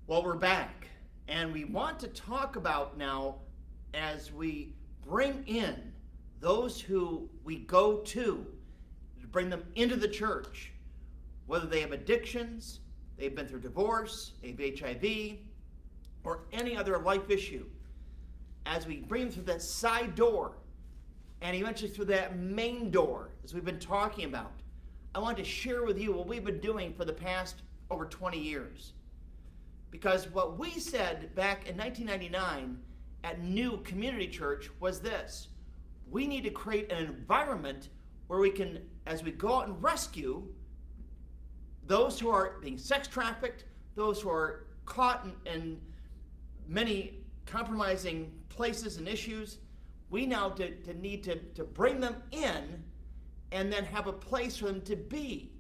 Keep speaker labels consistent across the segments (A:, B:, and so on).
A: Well, we're back, and we want to talk about now as we bring in those who we go to bring them into the church, whether they have addictions, they've been through divorce, they have HIV, or any other life issue. As we bring them through that side door and eventually through that main door, as we've been talking about, I want to share with you what we've been doing for the past over 20 years. Because what we said back in 1999 at New Community Church was this: we need to create an environment where we can, as we go out and rescue those who are being sex trafficked, those who are caught in many compromising places and issues, we now need to bring them in and then have a place for them to be.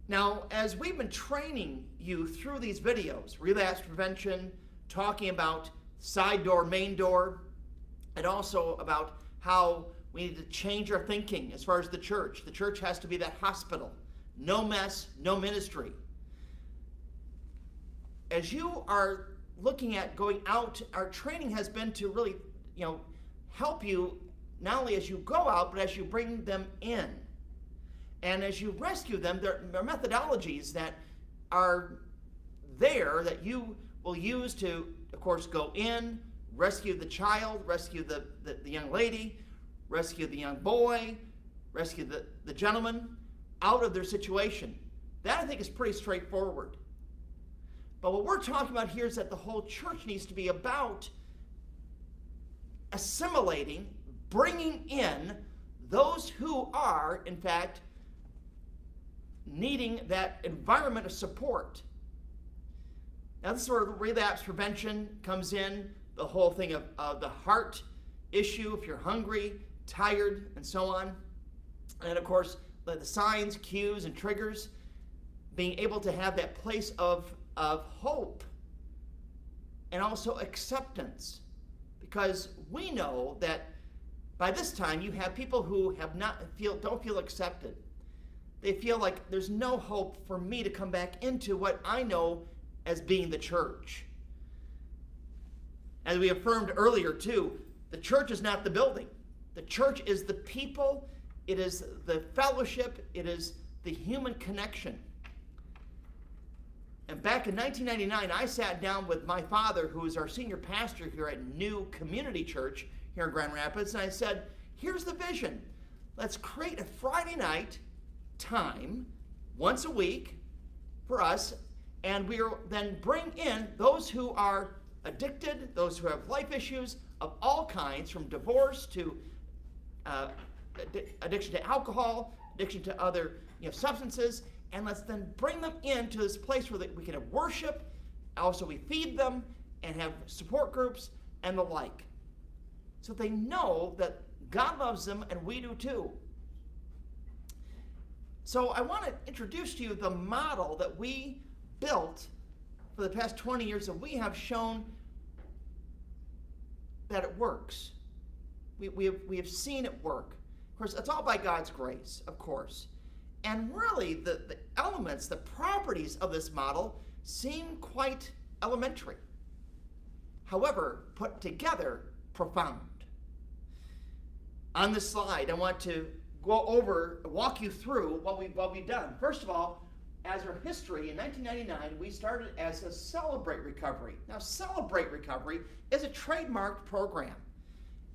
A: Now, as we've been training you through these videos, relapse prevention, talking about side door, main door, and also about how we need to change our thinking as far as the church. The church has to be that hospital. No mess, no ministry. As you are looking at going out, our training has been to really, help you not only as you go out, but as you bring them in. And as you rescue them, there are methodologies that are there that you will use to, of course, go in, rescue the child, rescue the young lady, rescue the young boy, rescue the gentleman out of their situation. That, I think, is pretty straightforward. But what we're talking about here is that the whole church needs to be about assimilating, bringing in those who are, in fact, needing that environment of support. Now, this is where relapse prevention comes in, the whole thing of the heart issue, if you're hungry, tired, and so on. And of course, the signs, cues, and triggers, being able to have that place of hope and also acceptance. Because we know that by this time you have people who don't feel accepted. They feel like there's no hope for me to come back into what I know as being the church. As we affirmed earlier too, the church is not the building. The church is the people, it is the fellowship, it is the human connection. And back in 1999, I sat down with my father, who is our senior pastor here at New Community Church here in Grand Rapids, and I said, here's the vision. Let's create a Friday night time once a week for us, and we'll then bring in those who are addicted, those who have life issues of all kinds, from divorce to addiction to alcohol, addiction to other substances, and let's then bring them into this place where we can have worship. Also, we feed them and have support groups and the like, so they know that God loves them and we do too. So I want to introduce to you the model that we built for the past 20 years, that we have shown that it works. We have seen it work. Of course, it's all by God's grace, of course. And really, the elements, the properties of this model seem quite elementary. However, put together, profound. On this slide, I want to walk you through what we've done. First of all, as our history, in 1999, we started as a Celebrate Recovery. Now, Celebrate Recovery is a trademarked program.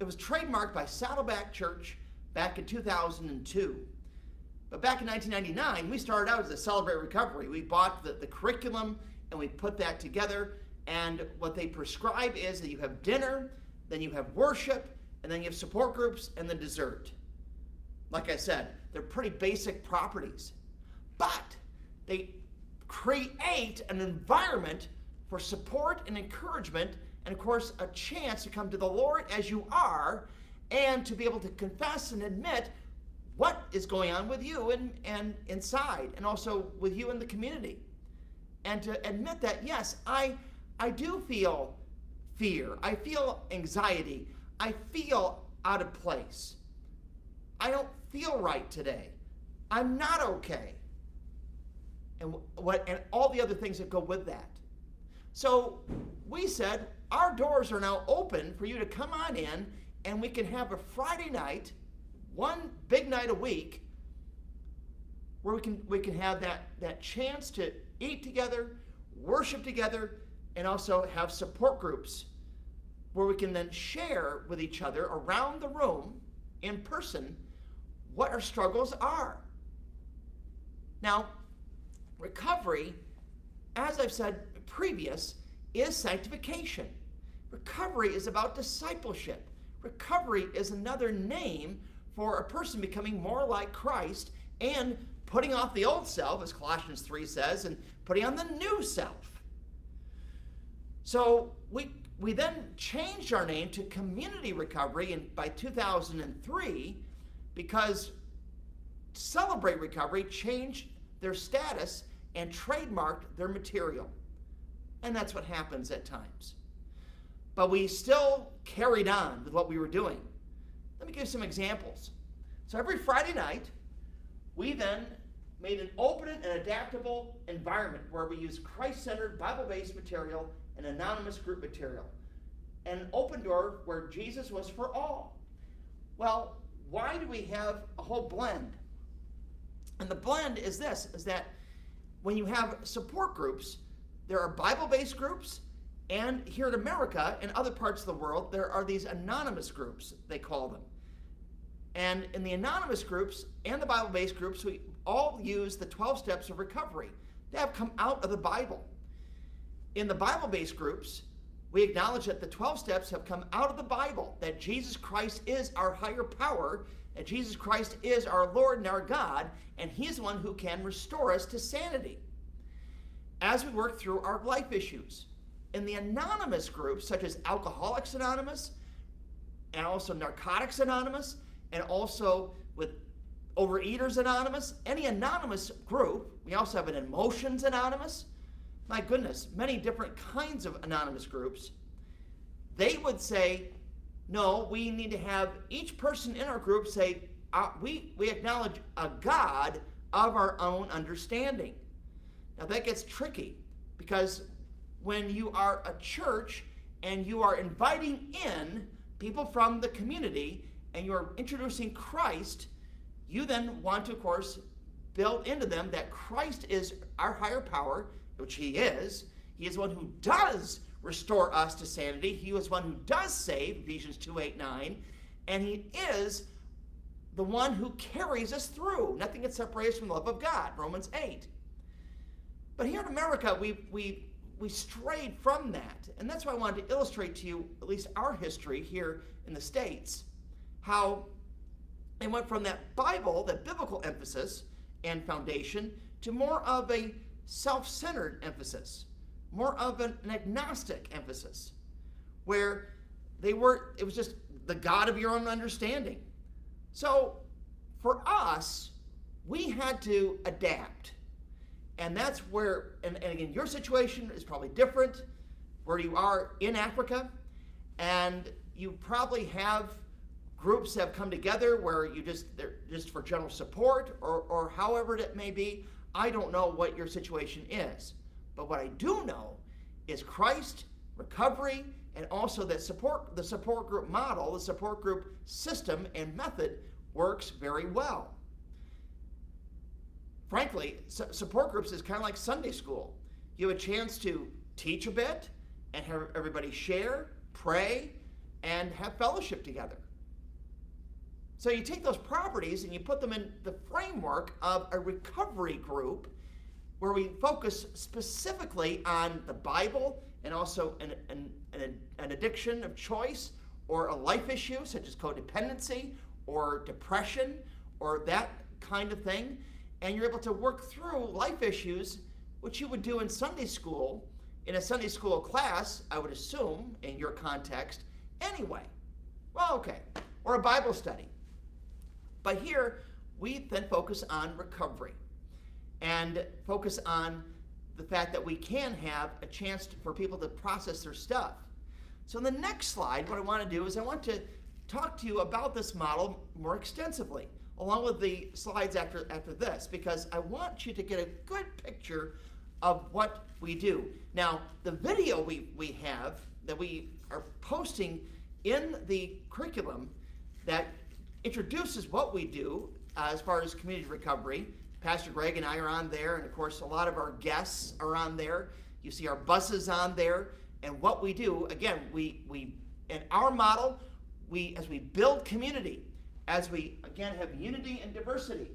A: It was trademarked by Saddleback Church back in 2002. But back in 1999, we started out as a Celebrate Recovery. We bought the curriculum and we put that together. And what they prescribe is that you have dinner, then you have worship, and then you have support groups, and then dessert. Like I said, they're pretty basic properties. But they create an environment for support and encouragement, and of course, a chance to come to the Lord as you are, and to be able to confess and admit what is going on with you and inside, and also with you in the community. And to admit that, yes, I do feel fear. I feel anxiety. I feel out of place. I don't feel right today. I'm not okay. and all the other things that go with that. So we said, our doors are now open for you to come on in, and we can have a Friday night, one big night a week, where we can have that chance to eat together, worship together, and also have support groups where we can then share with each other around the room in person what our struggles are. Now, recovery, as I've said previous, is sanctification. Recovery is about discipleship. Recovery is another name for a person becoming more like Christ and putting off the old self, as Colossians 3 says, and putting on the new self. So we then changed our name to Community Recovery by 2003 because Celebrate Recovery changed their status and trademarked their material. And that's what happens at times. But we still carried on with what we were doing. Let me give you some examples. So every Friday night, we then made an open and adaptable environment where we use Christ-centered, Bible-based material and anonymous group material. And an open door where Jesus was for all. Well, why do we have a whole blend? And the blend is this, is that when you have support groups, there are Bible-based groups, and here in America and other parts of the world, there are these anonymous groups, they call them. And in the anonymous groups and the Bible-based groups, we all use the 12 steps of recovery that have come out of the Bible. In the Bible-based groups, we acknowledge that the 12 steps have come out of the Bible, that Jesus Christ is our higher power, that Jesus Christ is our Lord and our God, and He's the one who can restore us to sanity as we work through our life issues. In the anonymous groups, such as Alcoholics Anonymous, and also Narcotics Anonymous, and also with Overeaters Anonymous, any anonymous group, we also have an Emotions Anonymous, my goodness, many different kinds of anonymous groups, they would say, no, we need to have each person in our group say, we acknowledge a God of our own understanding. Now that gets tricky because when you are a church and you are inviting in people from the community and you're introducing Christ, you then want to, of course, build into them that Christ is our higher power, which He is. He is one who does restore us to sanity. He is one who does save, Ephesians 2:8-9, and He is the one who carries us through. Nothing can separate us from the love of God, Romans 8. But here in America, we strayed from that, and that's why I wanted to illustrate to you at least our history here in the States, how it went from that Bible, that biblical emphasis and foundation, to more of a self-centered emphasis, more of an agnostic emphasis, where it was just the God of your own understanding. So for us, we had to adapt. And that's where, and again, your situation is probably different where you are in Africa, and you probably have groups that have come together where they're just for general support or however it may be. I don't know what your situation is, but what I do know is Christ, recovery, and also that the support group model, the support group system and method works very well. Frankly, support groups is kind of like Sunday school. You have a chance to teach a bit and have everybody share, pray, and have fellowship together. So you take those properties and you put them in the framework of a recovery group where we focus specifically on the Bible and also an addiction of choice or a life issue such as codependency or depression or that kind of thing. And you're able to work through life issues, which you would do in Sunday school, in a Sunday school class, I would assume, in your context, anyway. Well, okay. Or a Bible study. But here, we then focus on recovery and focus on the fact that we can have a chance for people to process their stuff. So in the next slide, what I want to do is I want to talk to you about this model more extensively. along with the slides after this, because I want you to get a good picture of what we do. Now, the video we have that we are posting in the curriculum that introduces what we do as far as community recovery. Pastor Greg and I are on there, and of course a lot of our guests are on there. You see our buses on there, and what we do, again, we in our model, as we build community, as we again have unity and diversity,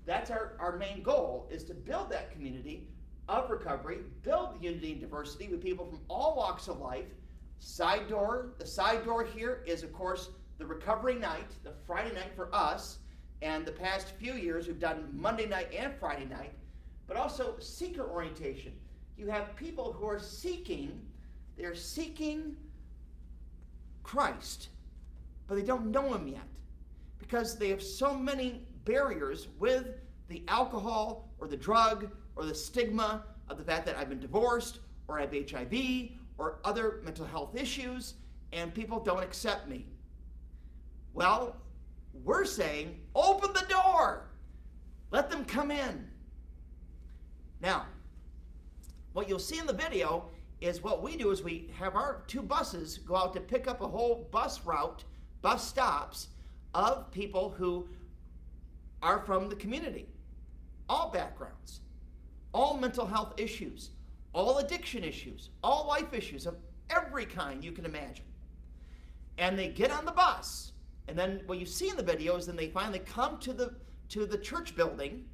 A: that's our main goal, is to build that community of recovery, build unity and diversity with people from all walks of life. The side door here is, of course, the recovery night, the Friday night for us, and the past few years we've done Monday night and Friday night, but also seeker orientation. You have people who are they're seeking Christ, but they don't know him yet because they have so many barriers with the alcohol or the drug or the stigma of the fact that I've been divorced or I have HIV or other mental health issues, and people don't accept me. Well, we're saying, open the door. Let them come in. Now, what you'll see in the video is what we do is we have our 2 buses go out to pick up a whole bus stops of people who are from the community, all backgrounds, all mental health issues, all addiction issues, all life issues of every kind you can imagine. And they get on the bus, and then what you see in the video is then they finally come to the church building,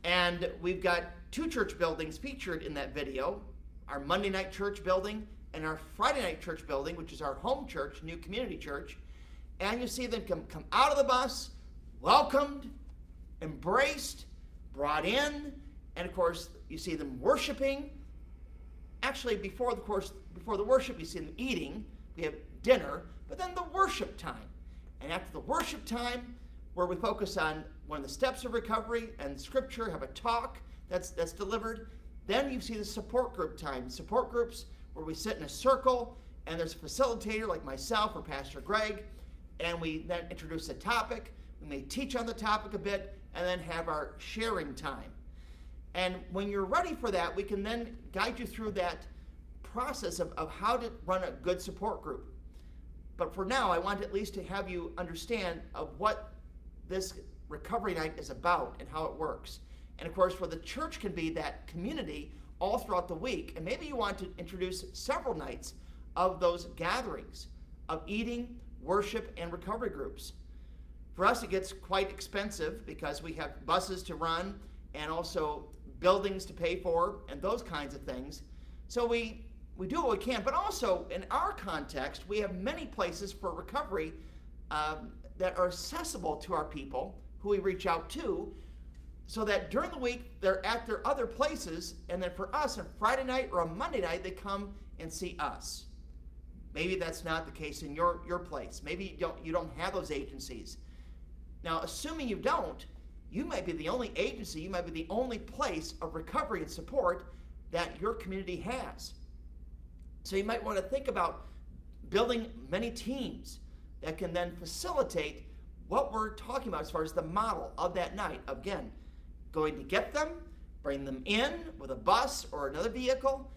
A: and we've got 2 church buildings featured in that video, our Monday night church building and our Friday night church building, which is our home church, New Community Church. And you see them come out of the bus, welcomed, embraced, brought in, and of course you see them worshiping. Actually, before the worship, you see them eating. We have dinner, but then the worship time. And after the worship time, where we focus on one of the steps of recovery and scripture, have a talk that's delivered, then you see the support group time. Support groups where we sit in a circle, and there's a facilitator like myself or Pastor Greg, and we then introduce a topic. We may teach on the topic a bit, and then have our sharing time. And when you're ready for that, we can then guide you through that process of how to run a good support group. But for now, I want at least to have you understand of what this recovery night is about and how it works. And of course, where the church can be that community all throughout the week. And maybe you want to introduce several nights of those gatherings of eating, worship, and recovery groups. For us, it gets quite expensive because we have buses to run and also buildings to pay for and those kinds of things. So we do what we can, but also in our context, we have many places for recovery that are accessible to our people who we reach out to, so that during the week they're at their other places, and then for us on Friday night or on Monday night they come and see us. Maybe that's not the case in your place. Maybe you don't have those agencies. Now, assuming you don't, you might be the only agency, you might be the only place of recovery and support that your community has. So you might want to think about building many teams that can then facilitate what we're talking about as far as the model of that night. Again, going to get them, bring them in with a bus or another vehicle,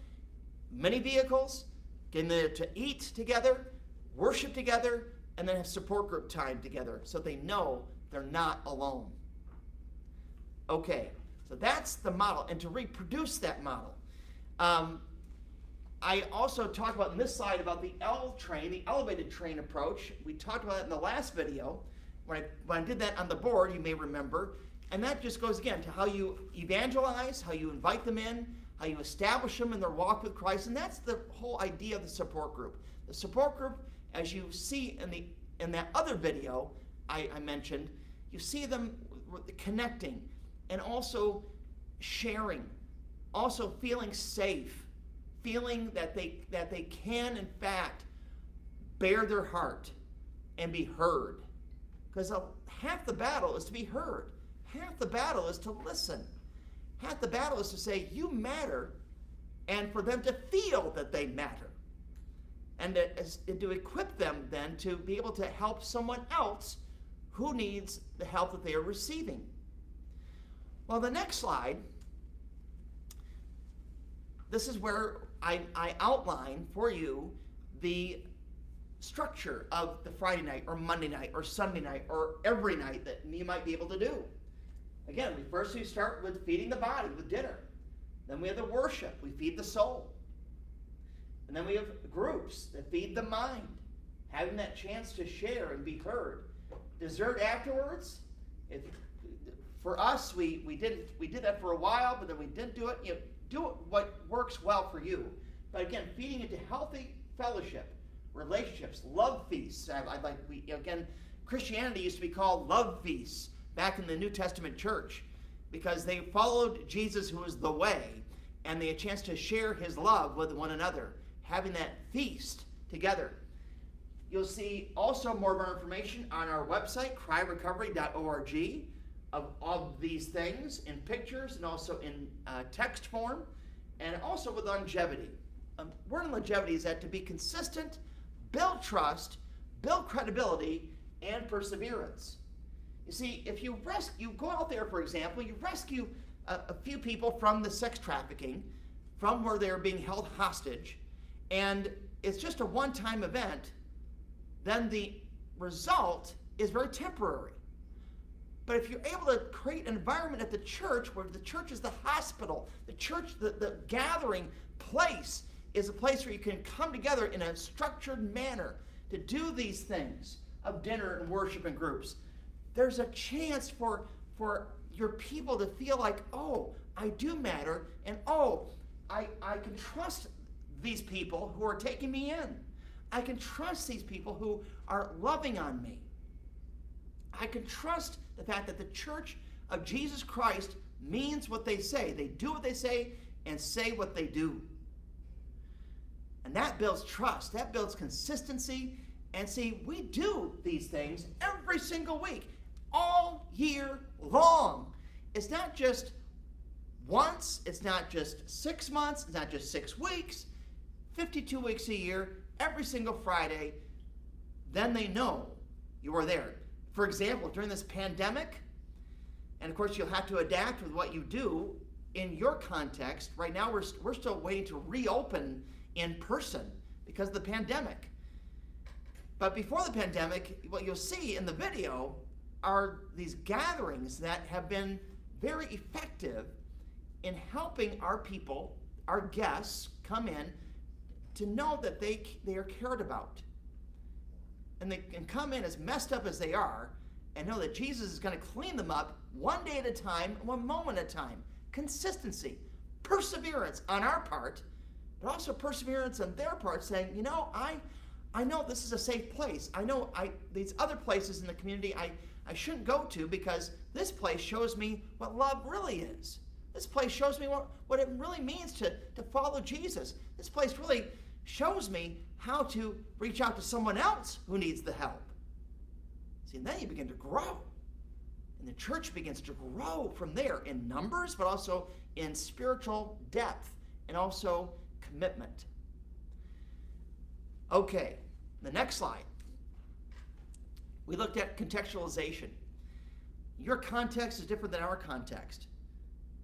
A: many vehicles, getting them to eat together, worship together, and then have support group time together so they know they're not alone. Okay, so that's the model, and to reproduce that model. I also talked about in this slide about the L train, the elevated train approach. We talked about it in the last video. When I did that on the board, you may remember, and that just goes again to how you evangelize, how you invite them in, how you establish them in their walk with Christ, and that's the whole idea of the support group. The support group, as you see in that other video I mentioned, you see them connecting and also sharing, also feeling safe, feeling that they can in fact bear their heart and be heard. Because half the battle is to be heard. Half the battle is to listen. Half the battle is to say, you matter, and for them to feel that they matter. And to equip them then to be able to help someone else who needs the help that they are receiving. Well, the next slide, this is where I outline for you the structure of the Friday night or Monday night or Sunday night or every night that you might be able to do. Again, we start with feeding the body with dinner. Then we have the worship. We feed the soul. And then we have groups that feed the mind, having that chance to share and be heard. Dessert afterwards. For us, we did that for a while, but then we didn't do it. Do it what works well for you. But again, feeding into healthy fellowship, relationships, love feasts. Christianity used to be called love feasts back in the New Testament church because they followed Jesus, who is the way, and they had a chance to share his love with one another, having that feast together. You'll see also more of our information on our website, cryrecovery.org, of all these things in pictures and also in text form, and also with longevity. Word in longevity is that to be consistent, build trust, build credibility, and perseverance. You see, if you go out there, for example, you rescue a few people from the sex trafficking, from where they're being held hostage, and it's just a one-time event, then the result is very temporary. But if you're able to create an environment at the church where the church is the hospital, the church, the gathering place is a place where you can come together in a structured manner to do these things of dinner and worship and groups, there's a chance for your people to feel like, oh, I do matter, and oh, I can trust these people who are taking me in. I can trust these people who are loving on me. I can trust the fact that the Church of Jesus Christ means what they say. They do what they say and say what they do. And that builds trust. That builds consistency. And see, we do these things every single week, all year long. It's not just once. It's not just 6 months. It's not just 6 weeks. 52 weeks a year, every single Friday. Then they know you are there. For example, during this pandemic, and of course you'll have to adapt with what you do in your context. Right now we're still waiting to reopen in person because of the pandemic. But before the pandemic, what you'll see in the video are these gatherings that have been very effective in helping our people, our guests, come in to know that they are cared about. And they can come in as messed up as they are and know that Jesus is going to clean them up one day at a time, one moment at a time. Consistency, perseverance on our part, but also perseverance on their part, saying, you know, I know this is a safe place. I know these other places in the community I shouldn't go to because this place shows me what love really is. This place shows me what it really means to follow Jesus. This place really shows me how to reach out to someone else who needs the help. See, and then you begin to grow. And the church begins to grow from there in numbers, but also in spiritual depth and also commitment. Okay, the next slide. We looked at contextualization. Your context is different than our context.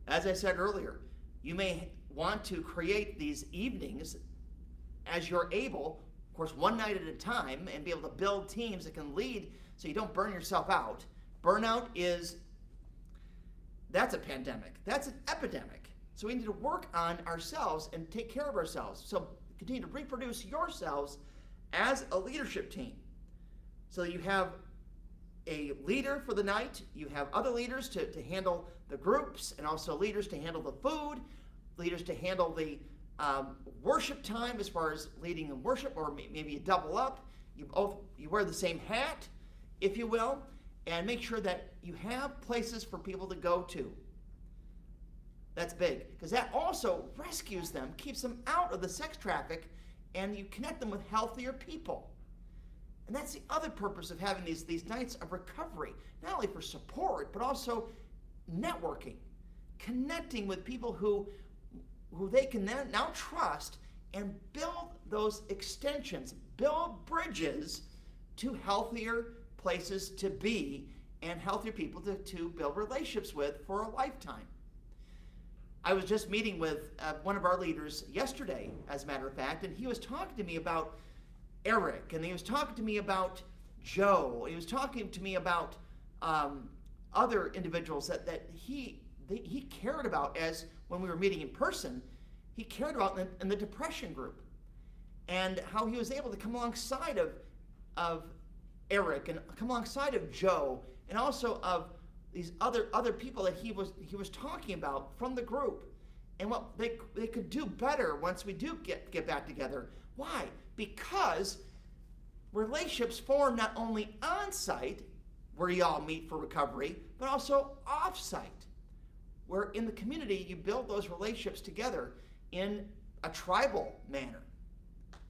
A: As I said earlier, you may want to create these evenings as you're able, of course, one night at a time, and be able to build teams that can lead so you don't burn yourself out. Burnout that's a pandemic. That's an epidemic. So we need to work on ourselves and take care of ourselves. So continue to reproduce yourselves as a leadership team. So you have a leader for the night, you have other leaders to handle the groups, and also leaders to handle the food, leaders to handle the worship time as far as leading in worship, or maybe you double up. You wear the same hat, if you will, and make sure that you have places for people to go to. That's big, because that also rescues them, keeps them out of the sex traffic, and you connect them with healthier people. And that's the other purpose of having these nights of recovery, not only for support, but also networking, connecting with people who they can now trust, and build those extensions, build bridges to healthier places to be and healthier people to build relationships with for a lifetime. I was just meeting with one of our leaders yesterday, as a matter of fact, and he was talking to me about Eric, and he was talking to me about Joe. He was talking to me about other individuals that he cared about, as when we were meeting in person, he cared about in the depression group, and how he was able to come alongside of Eric and come alongside of Joe, and also of these other people that he was talking about from the group, and what they could do better once we do get back together. Why? Because relationships form not only on site, where you all meet for recovery, but also off site, where in the community you build those relationships together in a tribal manner.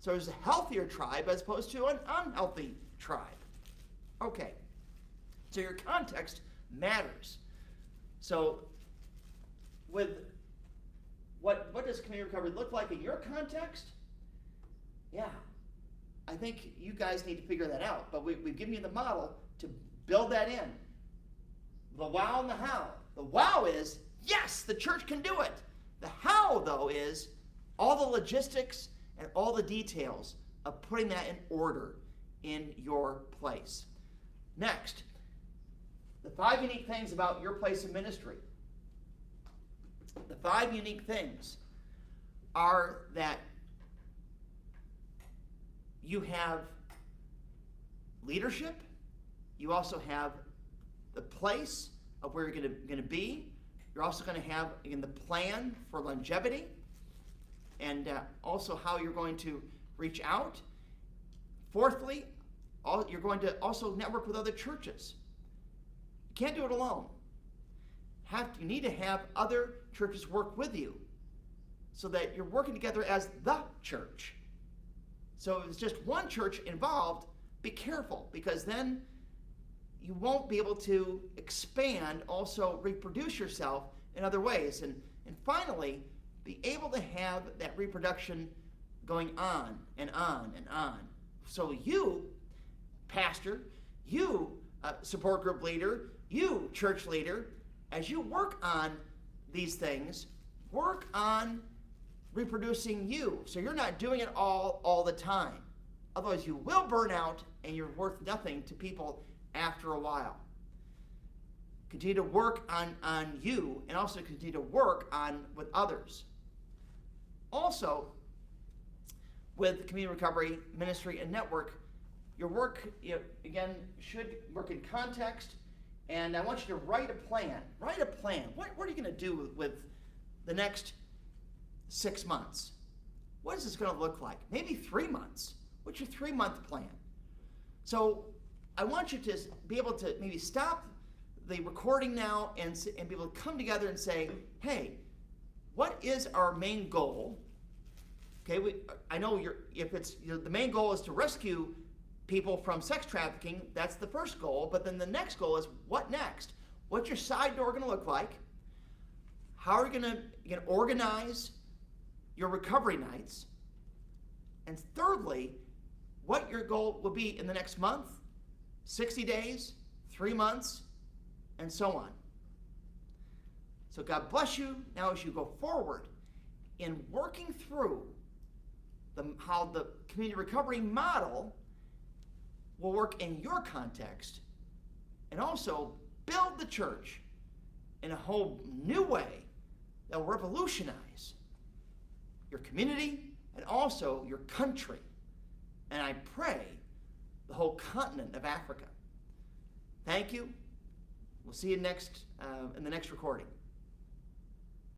A: So there's a healthier tribe as opposed to an unhealthy tribe. Okay, so your context matters. So with what does community recovery look like in your context? Yeah, I think you guys need to figure that out, but we've given you the model to build that in. The wow and the how. The wow is, yes, the church can do it. The how, though, is all the logistics and all the details of putting that in order in your place. Next, the 5 unique things about your place of ministry. The 5 unique things are that you have leadership, you also have the place of where you're going to be, you're also going to have the plan for longevity, and also how you're going to reach out. Fourthly, you're going to also network with other churches. You can't do it alone. You need to have other churches work with you so that you're working together as the church. So if it's just one church involved, be careful, because then you won't be able to expand, also reproduce yourself in other ways. And finally, be able to have that reproduction going on and on and on. So you, pastor, you, support group leader, you, church leader, as you work on these things, work on reproducing you. So you're not doing it all the time. Otherwise you will burn out and you're worth nothing to people after a while. Continue to work on you, and also continue to work on with others. Also, with community recovery, ministry, and network, your work, again, should work in context, and I want you to write a plan. Write a plan. What are you going to do with the next 6 months? What is this going to look like? Maybe 3 months. What's your 3-month plan? So I want you to be able to maybe stop the recording now and be able to come together and say, hey, what is our main goal? Okay, I know the main goal is to rescue people from sex trafficking. That's the first goal. But then the next goal is, what next? What's your side door going to look like? How are you going to organize your recovery nights? And thirdly, what your goal will be in the next month, 60 days, 3 months, and so on. So God bless you now as you go forward in working through how the community recovery model will work in your context, and also build the church in a whole new way that will revolutionize your community and also your country, and I pray the whole continent of Africa. Thank you. We'll see you in the next recording.